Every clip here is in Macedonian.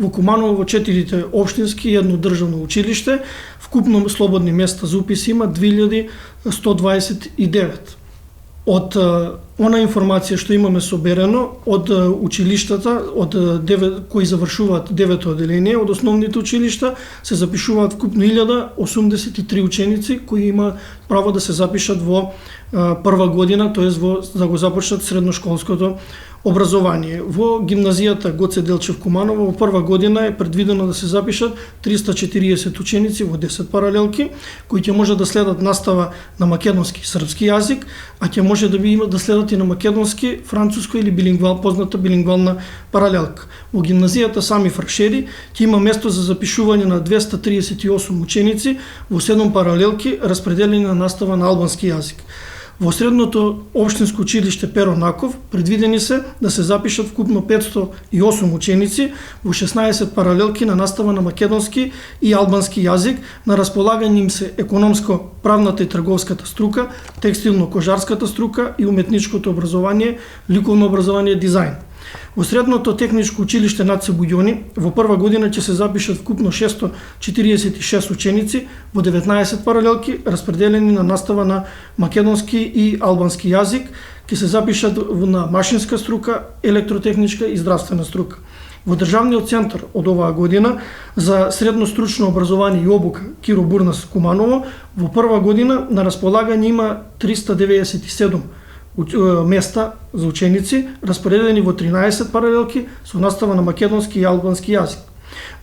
Во Куманово во 4 општински и едно државно училиште, вкупно слободни места за упис има 2129. Од она информација што имаме соберено од училиштата, од кои завршуваат 9-то оделение од основните училишта, се запишуваат вкупно 1083 ученици кои имаат право да се запишат во прва година, тоест да го започнат средношколското образование. Во гимназијата Гоце Делчев Куманово во прва година е предвидено да се запишат 340 ученици во 10 паралелки, кои ќе може да следат настава на македонски и српски јазик, а ќе може да следат и на македонски, француско или позната билингвална паралелка. Во гимназијата Сами Фракшери ќе има место за запишување на 238 ученици во 7 паралелки, распределени на настава на албански јазик. Во средното општинско училиште Перо Наков предвидени се да се запишат вкупно 508 ученици во 16 паралелки на настава на македонски и албански јазик. На располагање им се економско-правната и трговската струка, текстилно-кожарската струка и уметничкото образование, ликовно образование, дизајн. Во средното техничко училиште Наце Буѓони во прва година ќе се запишат вкупно 646 ученици во 19 паралелки, распределени на настава на македонски и албански јазик, ќе се запишат на машинска струка, електротехничка и здравствена струка. Во државниот центар од оваа година за средно стручно образование и обука Киро Бурнас Куманово во прва година на располагање има 397 места за ученици, распределени во 13 паралелки со настава на македонски и албански јазик.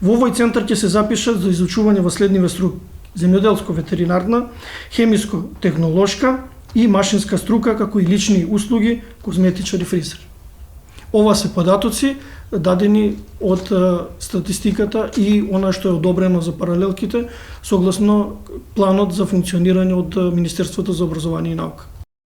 Во овој центар ќе се запишат за изучување во следниве струки: земјоделско-ветеринарна, хемиско-технолошка и машинска струка, како и лични услуги, козметичар и фризер. Ова се податоци дадени од статистиката и она што е одобрено за паралелките согласно планот за функционирање од Министерството за образование и наука.